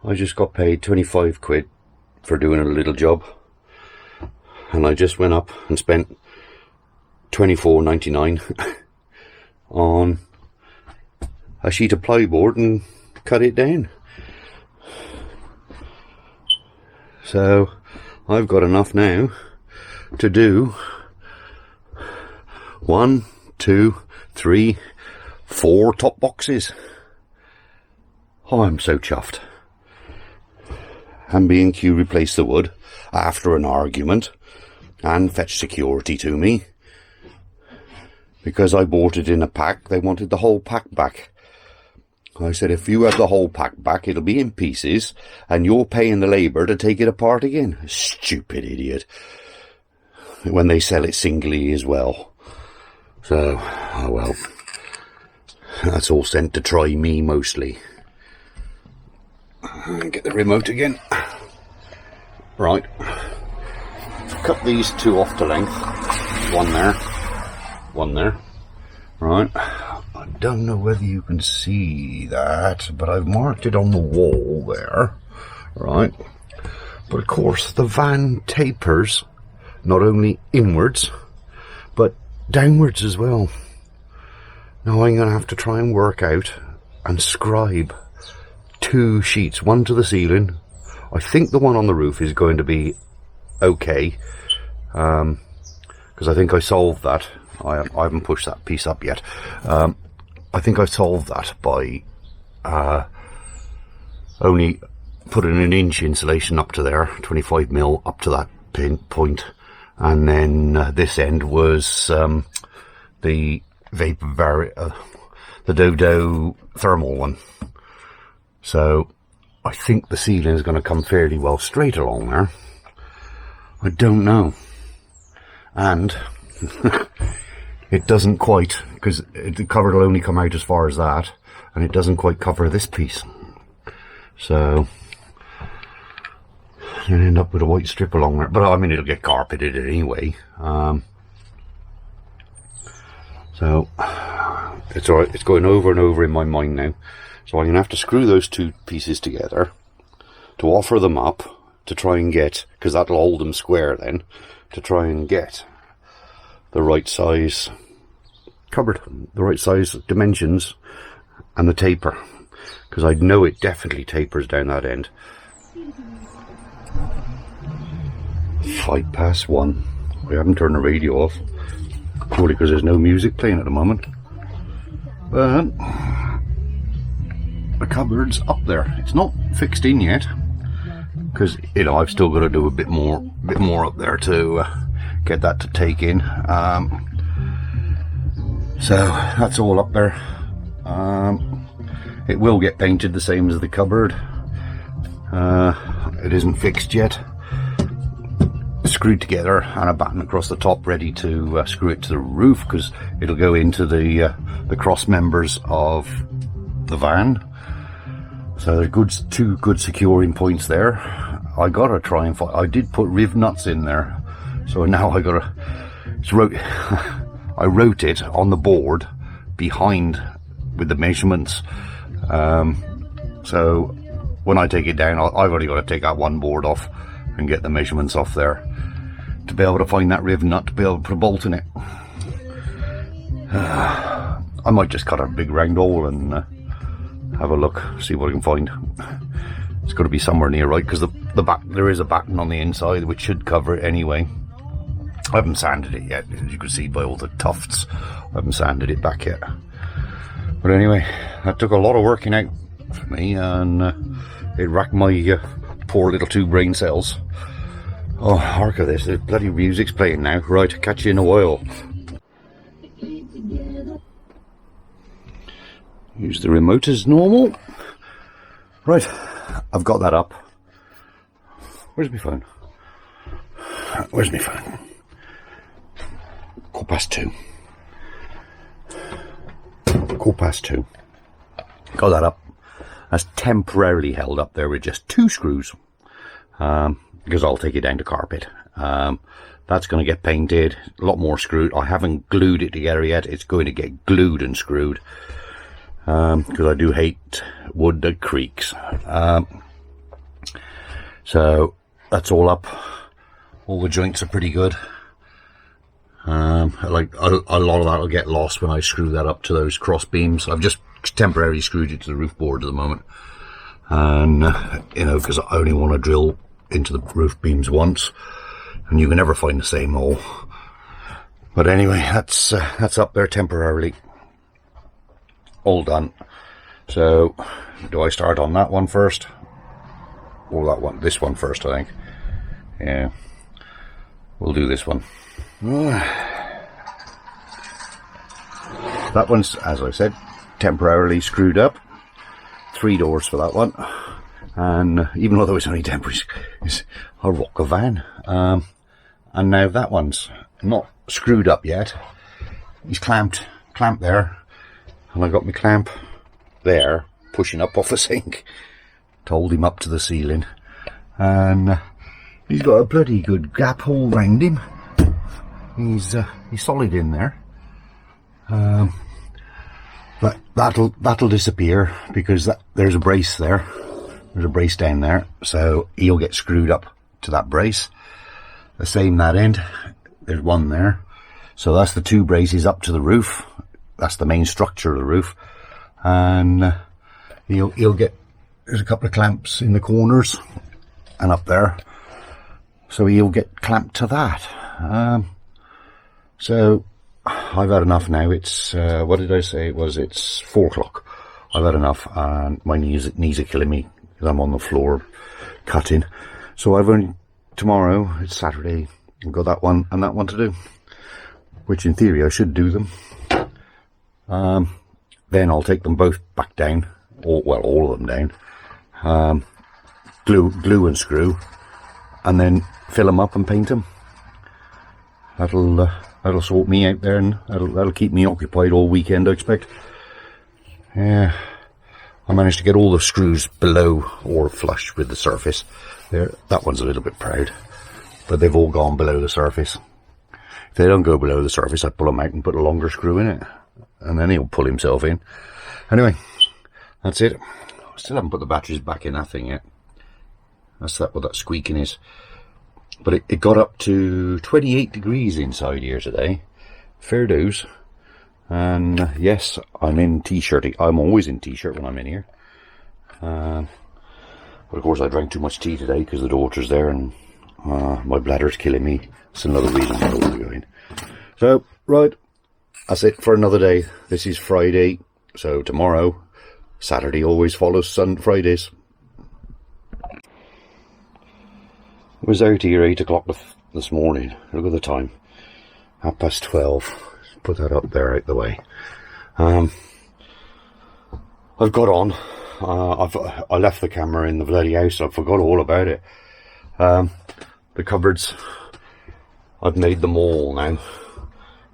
I just got paid 25 quid for doing a little job, and I just went up and spent £24.99 on a sheet of plywood and cut it down. So I've got enough now to do 1, 2, 3, 4 top boxes. Oh, I'm so chuffed. And B&Q replaced the wood after an argument and fetched security to me. Because I bought it in a pack, they wanted the whole pack back. I said, if you have the whole pack back, it'll be in pieces, and you're paying the labour to take it apart again. Stupid idiot. When they sell it singly as well. So, oh well. That's all sent to try me mostly. Get the remote again. Right. Cut these two off to length. One there. One there. Right. I don't know whether you can see that, but I've marked it on the wall there. Right. But of course the van tapers not only inwards, but downwards as well. Now I'm going to have to try and work out and scribe 2 sheets, one to the ceiling. I think the one on the roof is going to be okay, because I think I solved that. I haven't pushed that piece up yet. I think I solved that by only putting an inch insulation up to there, 25mm up to that point, and then this end was the the Dodo thermal one. So I think the ceiling is going to come fairly well straight along there. I don't know. And it doesn't quite, because the cover will only come out as far as that, and it doesn't quite cover this piece. So you'll end up with a white strip along there. But I mean, it'll get carpeted anyway. So it's alright, it's going over and over in my mind now. So I'm going to have to screw those 2 pieces together to offer them up to try and get, because that'll hold them square then, to try and get the right size cupboard, the right size dimensions and the taper, because I know it definitely tapers down that end. 1:05. I haven't turned the radio off, probably because there's no music playing at the moment. But the cupboard's up there. It's not fixed in yet, because you know I've still got to do a bit more up there to get that to take in. So that's all up there. It will get painted the same as the cupboard. It isn't fixed yet. Screwed together and a batten across the top, ready to screw it to the roof, because it'll go into the cross members of the van. So there's 2 good securing points there. I gotta try and find. I did put riv nuts in there, so now I gotta. I wrote it on the board behind with the measurements. So when I take it down, I've only got to take that one board off and get the measurements off there to be able to find that riv nut to be able to put a bolt in it. I might just cut a big round hole and have a look, see what I can find. It's got to be somewhere near right, because the back, there is a batten on the inside which should cover it anyway. I haven't sanded it yet, as you can see by all the tufts. I haven't sanded it back yet. But anyway, that took a lot of working out for me, and it racked my poor little 2 brain cells. Oh, hark at this, the bloody music's playing now. Right, catch you in a while. Use the remote as normal. Right, I've got that up. Where's my phone? Where's my phone? 2:15. 2:15. Got that up. That's temporarily held up there with just 2 screws. Because I'll take it down to carpet. That's going to get painted. A lot more screwed. I haven't glued it together yet. It's going to get glued and screwed. Because I do hate wood that creaks. So that's all up. All the joints are pretty good. Like a lot of that will get lost when I screw that up to those cross beams. I've just temporarily screwed it to the roof board at the moment, and you know, because I only want to drill into the roof beams once, and you can never find the same hole. But anyway, that's up there temporarily. All done. So do I start on that one first, or that one? This one first, I think. Yeah, we'll do this one. That one's, as I said, temporarily screwed up. 3 doors for that one, and even though it's only temporary, I'll rock a van. And now that one's not screwed up yet. He's clamped there, and I got my clamp there pushing up off the sink to hold him up to the ceiling, and he's got a bloody good gap hole round him. He's solid in there. But that'll disappear because there's a brace there. There's a brace down there, so he'll get screwed up to that brace. The same that end. There's one there, so that's the 2 braces up to the roof. That's the main structure of the roof, and he'll get. There's a couple of clamps in the corners and up there, so he'll get clamped to that. So I've had enough now. It's what did I say it was? It's 4 o'clock. I've had enough, and my knees are killing me because I'm on the floor cutting. So I've only tomorrow. It's Saturday. I've got that one and that one to do, which in theory I should do them. Then I'll take them both back down, or well, all of them down. Glue and screw, and then fill them up and paint them. That'll sort me out there, and that'll keep me occupied all weekend, I expect. Yeah, I managed to get all the screws below or flush with the surface. There, that one's a little bit proud, but they've all gone below the surface. If they don't go below the surface, I pull them out and put a longer screw in it, and then he'll pull himself in. Anyway, that's it. I still haven't put the batteries back in that thing yet. That's what that squeaking is. But it got up to 28 degrees inside here today. Fair dues. And yes, I'm in t-shirt. I'm always in t-shirt when I'm in here. But of course I drank too much tea today because the daughter's there, and my bladder's killing me. It's another reason why I want to go in. So, right, that's it for another day. This is Friday, so tomorrow, Saturday always follows Fridays. I was out here 8 o'clock this morning. Look at the time. 12:30. Put that up there out the way. I've got on. I left the camera in the bloody house. I forgot all about it. The cupboards, I've made them all now,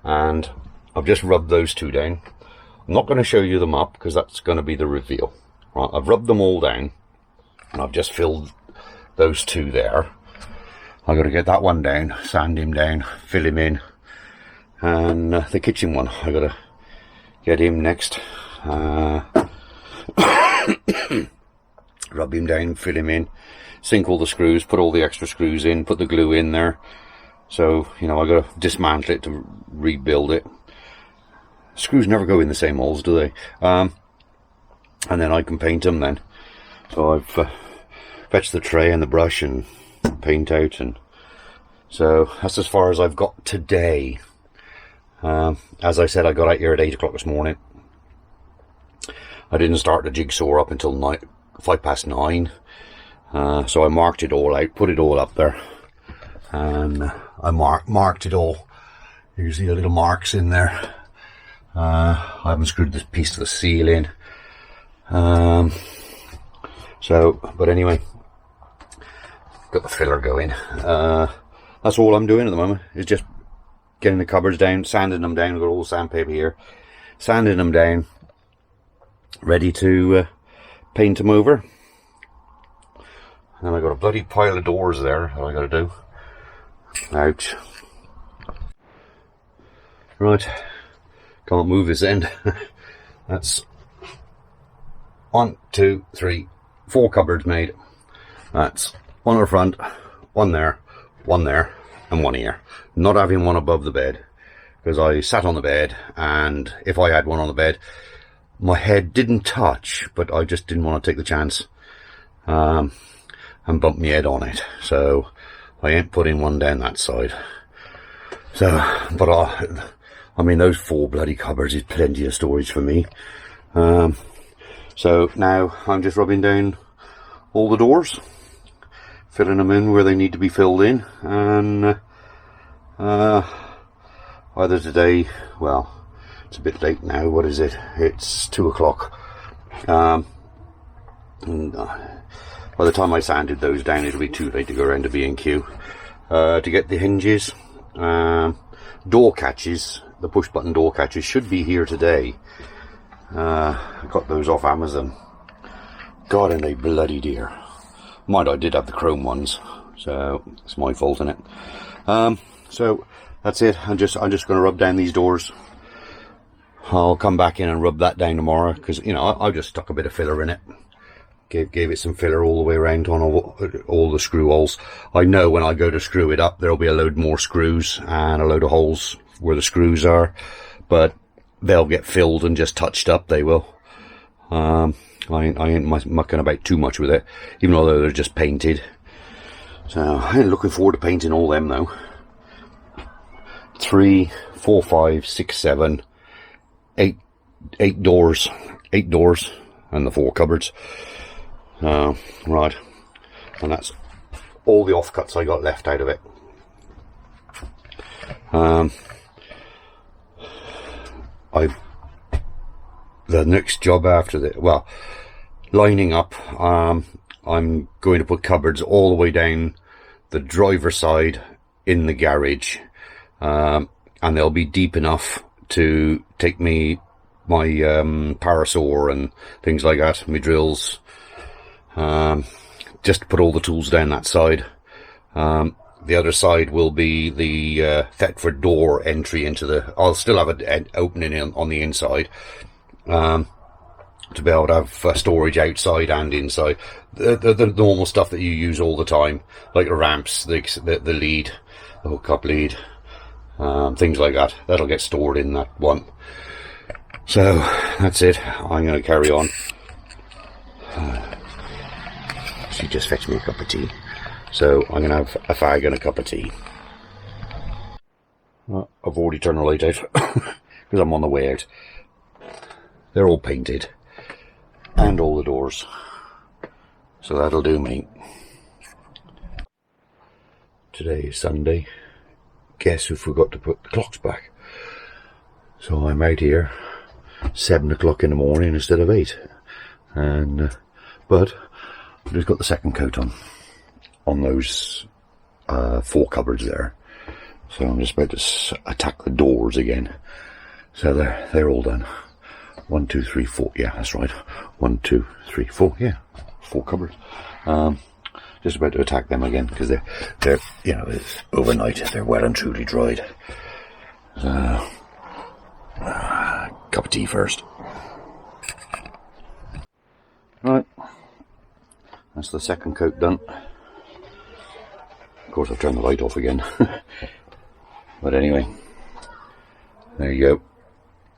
and I've just rubbed those 2 down. I'm not going to show you them up because that's going to be the reveal. Right, I've rubbed them all down, and I've just filled those 2 there. I've got to get that one down, sand him down, fill him in, and the kitchen one, I've got to get him next. Rub him down, fill him in, sink all the screws, put all the extra screws in, put the glue in there. So, you know, I've got to dismantle it to rebuild it. Screws never go in the same holes, do they? And then I can paint them then. So I've fetched the tray and the brush and paint out, and so that's as far as I've got today. As I said, I got out here at 8 o'clock this morning. I didn't start the jigsaw up until 9:05. So I marked it all out, put it all up there, and I marked it all. You can see the little marks in there. I haven't screwed this piece to the ceiling. But anyway, got the filler going. That's all I'm doing at the moment, is just getting the cupboards down, sanding them down. I've got all sandpaper here, sanding them down, ready to paint them over. And I got a bloody pile of doors there that I got to do. Ouch. Right, can't move this end. That's 1, 2, 3, 4 cupboards made. That's One at the front, one there, and one here. Not having one above the bed, because I sat on the bed, and if I had one on the bed, my head didn't touch, but I just didn't want to take the chance and bump my head on it. So I ain't putting one down that side. So, but I mean, those 4 bloody cupboards is plenty of storage for me. So now I'm just rubbing down all the doors, filling them in where they need to be filled in, and either today, well, it's a bit late now, what is it? It's 2 o'clock. And by the time I sanded those down, it'll be too late to go around to B&Q. To get the hinges, door catches, the push button door catches should be here today. I got those off Amazon. God, and they bloody dear. Mind, I did have the chrome ones, so it's my fault, innit? So that's it. I'm just going to rub down these doors. I'll come back in and rub that down tomorrow, because, you know, I just stuck a bit of filler in it. Gave it some filler all the way around on all the screw holes. I know when I go to screw it up, there'll be a load more screws and a load of holes where the screws are, but they'll get filled and just touched up, they will. I ain't mucking about too much with it, even though they're just painted. So I ain't looking forward to painting all them though. 3, 4, 5, 6, 7, 8 doors, and the 4 cupboards. Right, and that's all the offcuts I got left out of it. The next job after that, well, lining up, I'm going to put cupboards all the way down the driver's side in the garage, and they'll be deep enough to take me my parasaur and things like that, my drills, just to put all the tools down that side. The other side will be the Thetford door entry into the... I'll still have an opening on the inside, to be able to have storage outside and inside. The normal stuff that you use all the time, like the ramps, the lead, the hookup lead, things like that. That'll get stored in that one. So that's it. I'm going to carry on. She just fetched me a cup of tea. So I'm going to have a fag and a cup of tea. I've already turned the light out because I'm on the way out. They're all painted and all the doors. So that'll do me. Today is Sunday. Guess who forgot to put the clocks back? So I'm out here 7 o'clock in the morning instead of 8. And but I've just got the second coat on those 4 cupboards there. So I'm just about to attack the doors again. So they're all done. 1, 2, 3, 4. Yeah, that's right. 1, 2, 3, 4. Yeah, 4 cupboards. Just about to attack them again because they're you know, it's overnight. They're well and truly dried. So, cup of tea first. Right. That's the second coat done. Of course, I've turned the light off again. But anyway, there you go.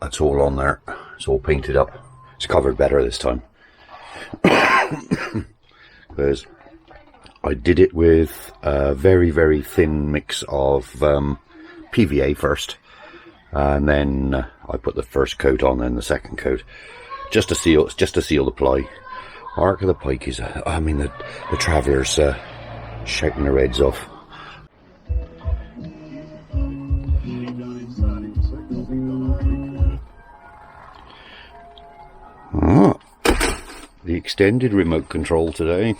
That's all on there. It's all painted up. It's covered better this time. Because I did it with a very, very thin mix of PVA first. And then I put the first coat on, then the second coat. Just to seal the ply. Ark of the Pike is, I mean, the travellers shouting their heads off. The extended remote control today.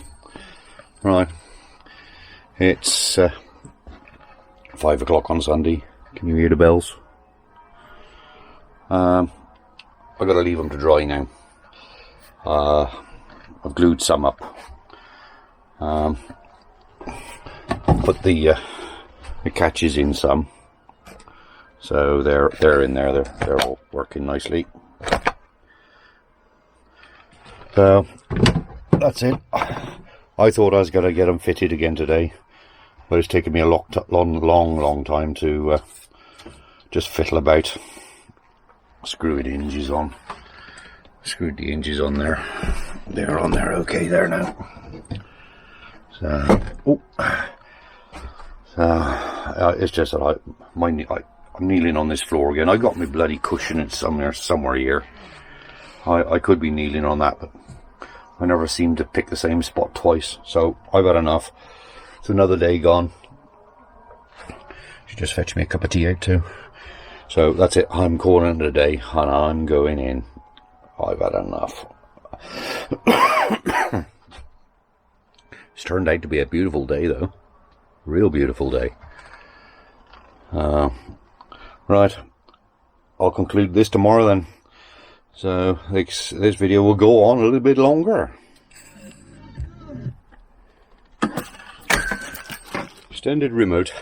Right, it's 5 o'clock on Sunday. Can you hear the bells? I've got to leave them to dry now. I've glued some up. Put the catches in some, so they're in there. They're all working nicely. So that's it. I thought I was going to get them fitted again today, but it's taken me a long time to just fiddle about. Screwed the hinges on. Screwed the hinges on there. They're on there okay there now. So, it's just that I'm kneeling on this floor again. I got my bloody cushion somewhere here. I could be kneeling on that, but I never seem to pick the same spot twice. So I've had enough. It's another day gone. She just fetched me a cup of tea out too. So that's it. I'm calling it a day, and I'm going in. I've had enough. It's turned out to be a beautiful day, though. Real beautiful day. Right. I'll conclude this tomorrow then. So this video will go on a little bit longer. Extended remote.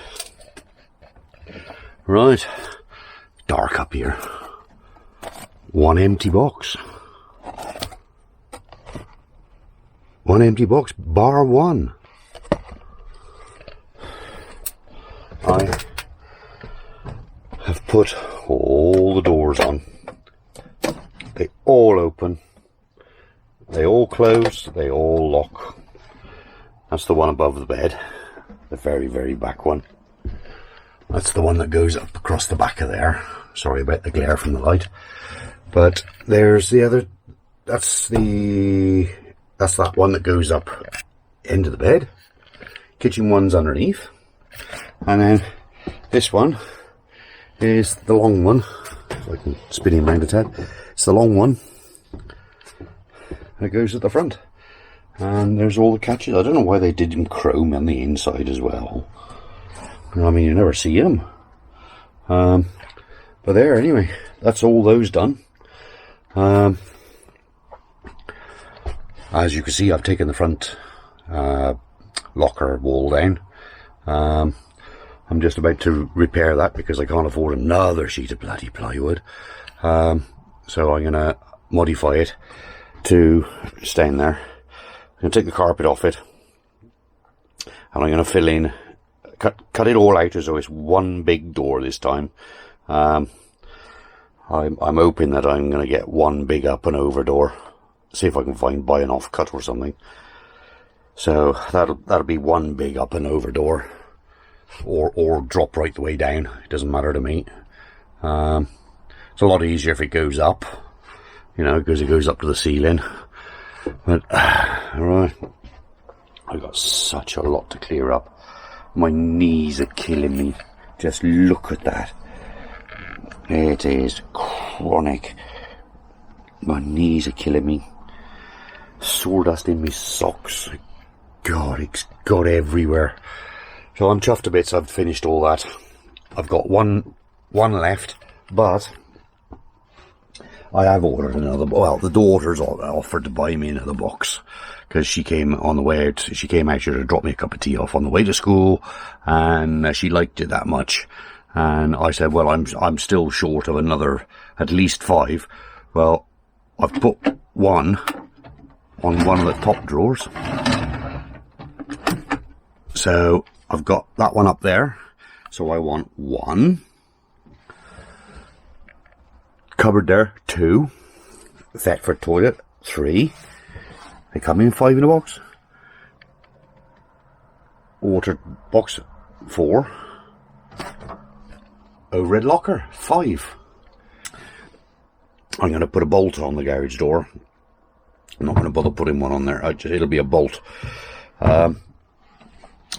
Right. Dark up here. One empty box. One empty box, bar one. I have put all the doors on. They all open. They all close. They all lock. That's the one above the bed. The very, very back one. That's the one that goes up across the back of there. Sorry about the glare from the light. But there's the other. That's that one that goes up into the bed. Kitchen one's underneath. And then this one is the long one. If I can spin him round its head. It's the long one that goes at the front. And there's all the catches. I don't know why they did them chrome on the inside as well. I mean, you never see them. But there, anyway, that's all those done. As you can see, I've taken the front locker wall down. I'm just about to repair that because I can't afford another sheet of bloody plywood. So I'm going to modify it to stay in there. I'm going to take the carpet off it. And I'm going to fill in, cut it all out as though it's one big door this time. I'm hoping that I'm going to get one big up and over door. See if I can buy an offcut or something. So that'll be one big up and over door, or drop right the way down. It doesn't matter to me. It's a lot easier if it goes up, you know, because it goes up to the ceiling. But right, I've got such a lot to clear up. My knees are killing me. Just look at that. It is chronic. My knees are killing me. Sawdust in my socks. God, it's got everywhere. So I'm chuffed to bits. I've finished all that. I've got one left, but I have ordered another. Well, the daughter's offered to buy me another box because she came on the way out. She came out here to drop me a cup of tea off on the way to school, and she liked it that much. And I said, well, I'm still short of another at least 5. Well, I've put one on one of the top drawers. So I've got that one up there. So I want 1. Cupboard there, 2. Thetford toilet, 3. They come in 5 in a box. Water box, 4. Overhead locker, 5. I'm going to put a bolt on the garage door. I'm not going to bother putting one on there. It'll be a bolt. I'm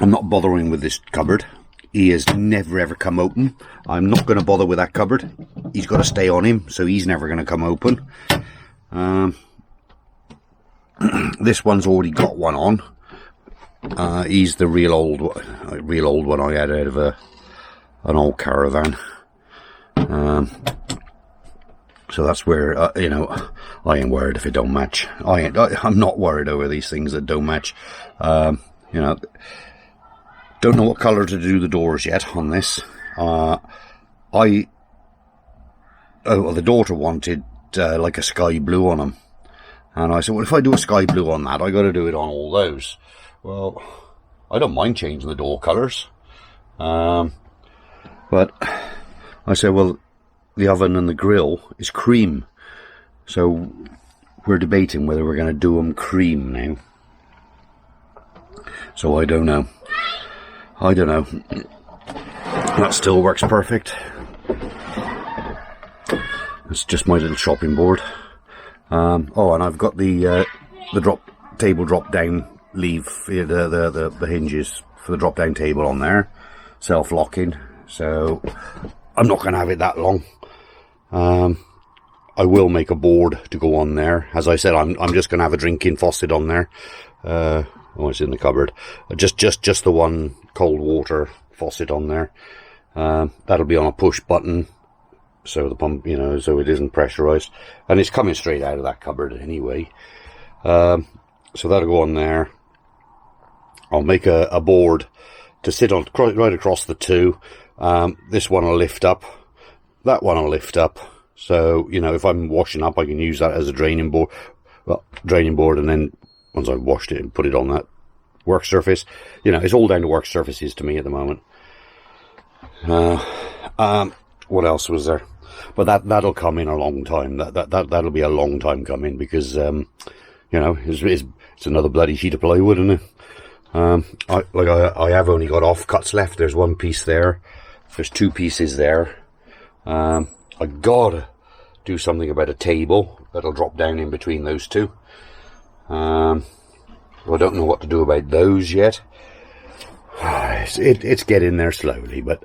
not bothering with this cupboard. He has never ever come open. I'm not going to bother with that cupboard. He's got to stay on him, so he's never going to come open. This one's already got one on. He's the real old one I had out of an old caravan. So that's where, you know, I ain't worried if it don't match. I'm not worried over these things that don't match. You know, don't know what colour to do the doors yet on this. Well, the daughter wanted like a sky blue on them. And I said, well, if I do a sky blue on that, I got to do it on all those. Well, I don't mind changing the door colours. But I said, well, the oven and the grill is cream. So we're debating whether we're going to do them cream now. So I don't know. I don't know. That still works perfect. It's just my little chopping board. Oh, and I've got the table drop down leave, the hinges for the drop down table on there, self-locking. So I'm not going to have it that long. I will make a board to go on there. As I said, I'm just going to have a drinking faucet on there. Oh, it's in the cupboard. Just the one cold water faucet on there. That'll be on a push button, so the pump, you know, so it isn't pressurized, and it's coming straight out of that cupboard anyway. So that'll go on there. I'll make a board to sit on right across the two. This one will lift up, that one will lift up, so you know, if I'm washing up, I can use that as a draining board. Well, draining board, and then once I've washed it and put it on that work surface, you know, it's all down to work surfaces to me at the moment. What else was there? But that'll come in a long time. That'll be a long time coming, because you know, it's another bloody sheet of plywood, isn't it? I have only got offcuts left. There's one piece there. There's two pieces there. I gotta do something about a table that'll drop down in between those two. I don't know what to do about those yet. It's getting there slowly, but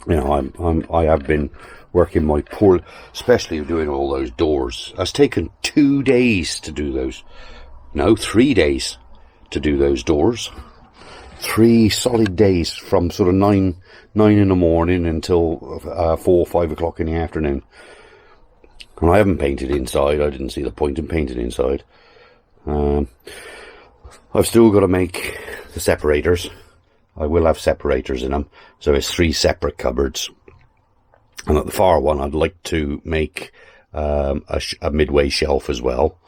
you know, I have been working my poor, especially doing all those doors. It's taken 2 days to do those. No, 3 days to do those doors. 3 solid days, from sort of 9 in the morning until 4 or 5 o'clock in the afternoon. And I haven't painted inside. I didn't see the point in painting inside. I've still got to make the separators. I will have separators in them, so it's 3 separate cupboards. And at the far one, I'd like to make a midway shelf as well,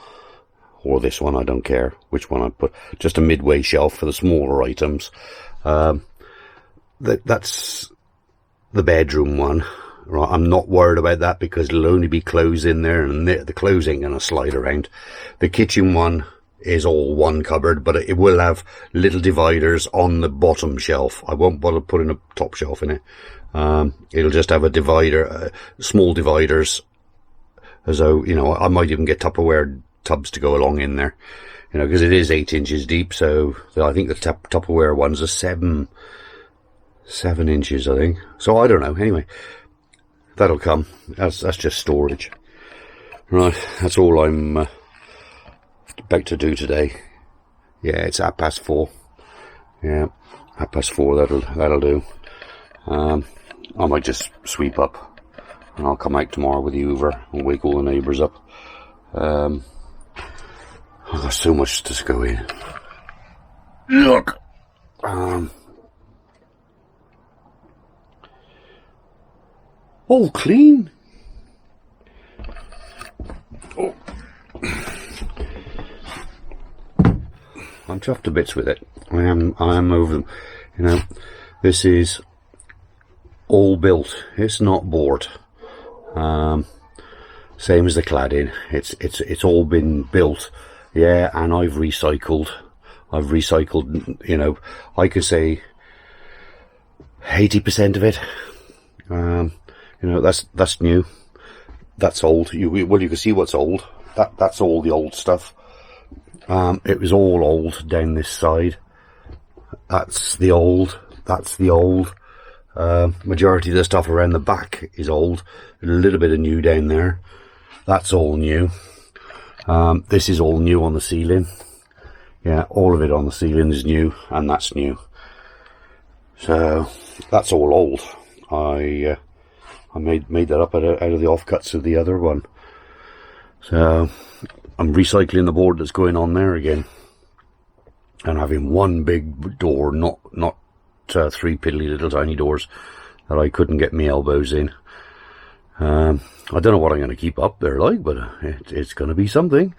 or this one, I don't care which one I put, just a midway shelf for the smaller items. That's the bedroom one. Right, I'm not worried about that, because there'll only be clothes in there, and the clothes ain't going to slide around. The kitchen one is all one cupboard, but it will have little dividers on the bottom shelf. I won't bother putting a top shelf in it. It'll just have a divider, small dividers, as though, you know, I might even get Tupperware tubs to go along in there, you know, because it is 8 inches deep. So I think the Tupperware ones are 7 inches, I think. So I don't know. Anyway, that'll come. That's just storage. Right, that's all I'm about to do today. Yeah, it's 4:30. Yeah, 4:30. That'll do. I might just sweep up, and I'll come out tomorrow with the Hoover and wake all the neighbours up. I've got so much to go in. Look. All clean. Oh. I'm chuffed to bits with it. I am over them. You know, this is all built. It's not bought. Same as the cladding. It's all been built. Yeah, and I've recycled. You know, I could say 80% of it. You know, that's new. That's old. You can see what's old. That's all the old stuff. It was all old down this side. That's the old. Majority of the stuff around the back is old. A little bit of new down there. That's all new. This is all new on the ceiling. Yeah, all of it on the ceiling is new, and that's new. So that's all old. I made that up out of the offcuts of the other one. So I'm recycling the board that's going on there again, and having one big door, not 3 piddly little tiny doors that I couldn't get my elbows in. I don't know what I'm going to keep up there, like, but it's going to be something.